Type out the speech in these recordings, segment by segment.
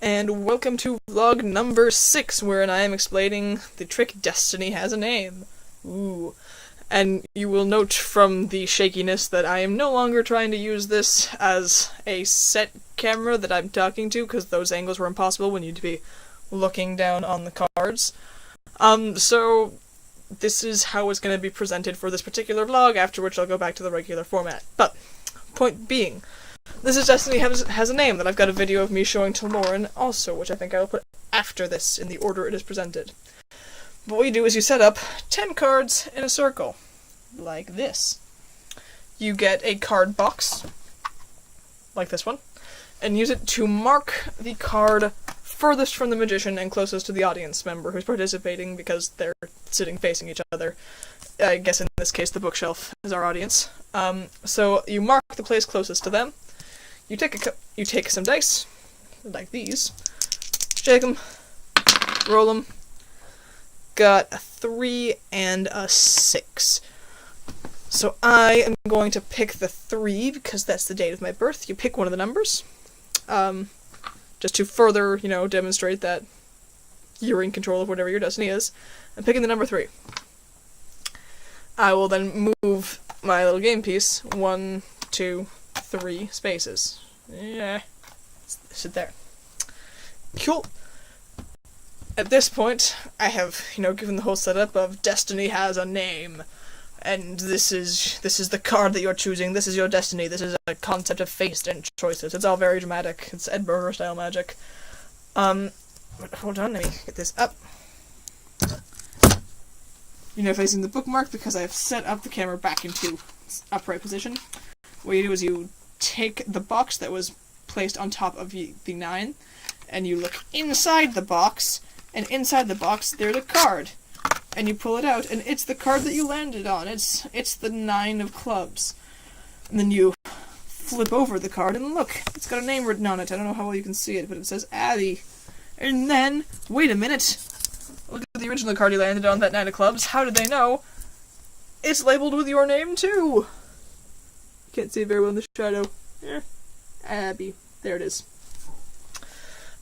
and welcome to vlog number 6, wherein I am explaining the trick Destiny Has a Name. Ooh. And you will note from the shakiness that I am no longer trying to use this as a set camera that I'm talking to, because those angles were impossible when you'd be looking down on the cards. So this is how it's going to be presented for this particular vlog, after which I'll go back to the regular format. But, point being, this is Destiny Has a Name that I've got a video of me showing to Lauren also, which I think I will put after this in the order it is presented. But what you do is you set up 10 cards in a circle, like this. You get a card box, like this one, and use it to mark the card furthest from the magician and closest to the audience member who's participating, because they're sitting facing each other. I guess in this case the bookshelf is our audience. So you mark the place closest to them. You take some dice, like these, shake them, roll them. Got a 3 and a 6. So I am going to pick the 3 because that's the date of my birth. You pick one of the numbers, just to further, demonstrate that you're in control of whatever your destiny is. I'm picking the number 3. I will then move my little game piece 1, 2, 3 spaces. Yeah, sit there. Cool. At this point, I have, given the whole setup of Destiny Has a Name, and this is the card that you're choosing, this is your destiny, this is a concept of fate and choices. It's all very dramatic. It's Ed Berger style magic. Hold on, let me get this up. Facing the bookmark, because I've set up the camera back into upright position. What you do is you take the box that was placed on top of the 9, and you look inside the box, and inside the box there's a card. And you pull it out, and it's the card that you landed on. It's the 9 of clubs. And then you flip over the card, and look, it's got a name written on it. I don't know how well you can see it, but it says Abby. And then, wait a minute. Look at the original card you landed on, that 9 of clubs. How did they know? It's labeled with your name, too. Can't see it very well in the shadow. Abby. There it is.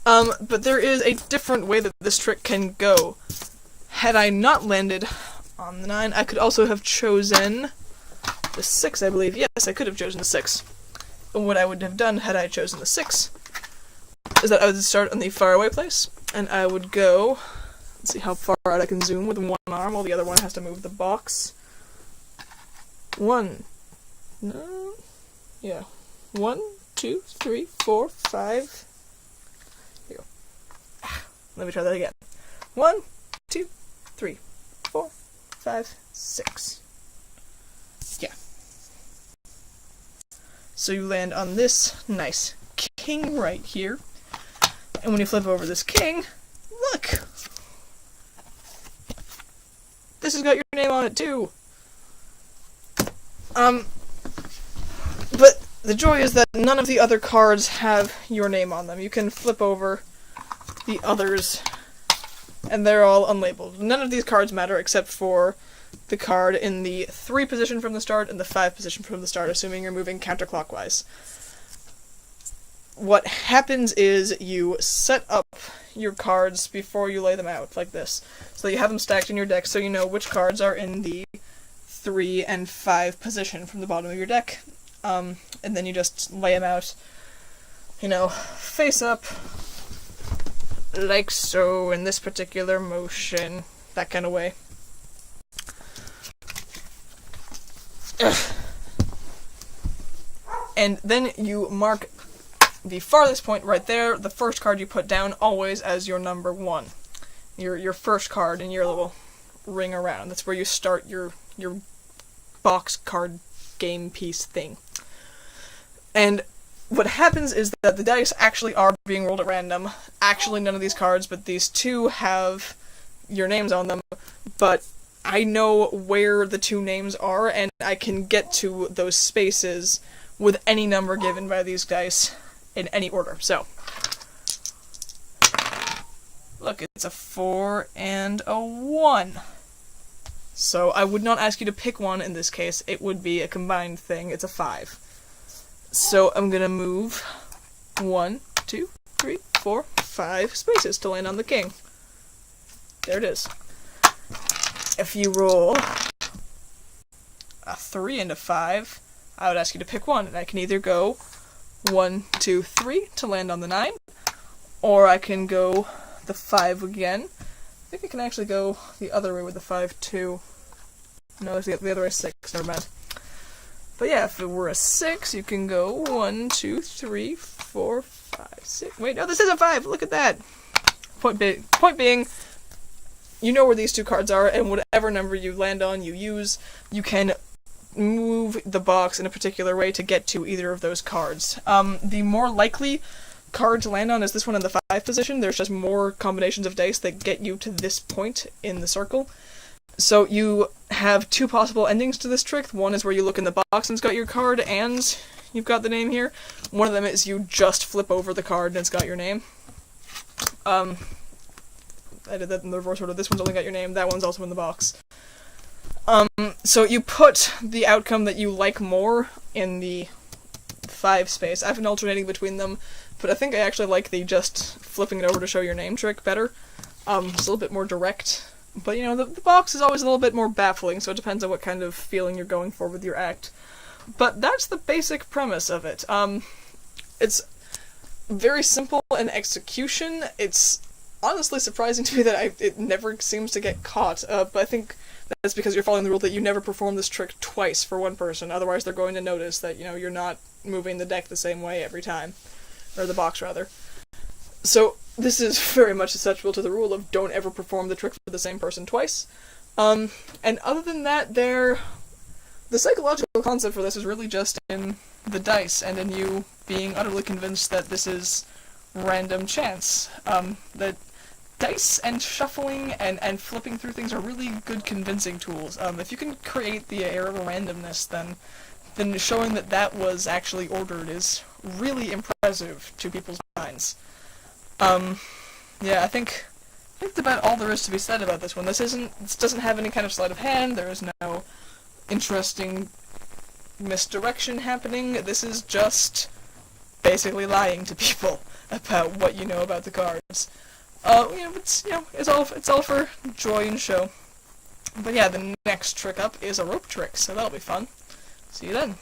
But there is a different way that this trick can go. Had I not landed on the 9, I could also have chosen the 6, I believe. Yes, I could have chosen the 6. And what I would have done had I chosen the 6 is that I would start on the faraway place, and I would go, let's see how far out I can zoom with one arm while the other one has to move the box. 1, 2, 3, 4, 5. Here we go. Let me try that again. 1, 2, 3, 4, 5, 6. Yeah. So you land on this nice king right here. And when you flip over this king, look! This has got your name on it too. But the joy is that none of the other cards have your name on them. You can flip over the others, and they're all unlabeled. None of these cards matter except for the card in the 3 position from the start and the 5 position from the start, assuming you're moving counterclockwise. What happens is you set up your cards before you lay them out, like this. So you have them stacked in your deck so you know which cards are in the 3 and 5 position from the bottom of your deck. And then you just lay them out, face up, like so, in this particular motion, that kind of way. And then you mark the farthest point right there, the first card you put down, always as your number 1. Your first card in your little ring around. That's where you start your box card game piece thing. And what happens is that the dice actually are being rolled at random. Actually, none of these cards, but these 2 have your names on them. But I know where the 2 names are, and I can get to those spaces with any number given by these dice in any order. So, look, it's a 4 and a 1. So I would not ask you to pick one in this case. It would be a combined thing. It's a 5. So I'm gonna move 1, 2, 3, 4, 5 spaces to land on the king. There it is. If you roll a 3 and a 5, I would ask you to pick one, and I can either go 1, 2, 3 to land on the 9, or I can go the 5 again. I think I can actually go the other way with the 5 too. No, it's the other way, 6, never mind. But yeah, if it were a 6, you can go 1, 2, 3, 4, 5, 6. Wait, no, this is a 5! Look at that! Point being, you know where these two cards are, and whatever number you land on, you use, you can move the box in a particular way to get to either of those cards. The more likely card to land on is this one in the 5 position. There's just more combinations of dice that get you to this point in the circle. So you have 2 possible endings to this trick. One is where you look in the box and it's got your card and you've got the name here. One of them is you just flip over the card and it's got your name. I did that in the reverse order. This one's only got your name, that one's also in the box. So you put the outcome that you like more in the 5 space. I've been alternating between them, but I think I actually like the just flipping it over to show your name trick better. It's a little bit more direct. But, you know, the box is always a little bit more baffling, so it depends on what kind of feeling you're going for with your act. But that's the basic premise of it. It's very simple in execution. It's honestly surprising to me that it never seems to get caught, but I think that's because you're following the rule that you never perform this trick twice for one person, otherwise they're going to notice that, you know, you're not moving the deck the same way every time. Or the box, rather. So, this is very much susceptible to the rule of don't ever perform the trick for the same person twice. And other than that, the psychological concept for this is really just in the dice, and in you being utterly convinced that this is random chance. That dice and shuffling and flipping through things are really good convincing tools. If you can create the air of randomness, then showing that was actually ordered is really impressive to people's minds. Yeah, I think that's about all there is to be said about this one. This doesn't have any kind of sleight of hand, there is no interesting misdirection happening. This is just basically lying to people about what you know about the cards. It's all for joy and show. But yeah, the next trick up is a rope trick, so that'll be fun. See you then.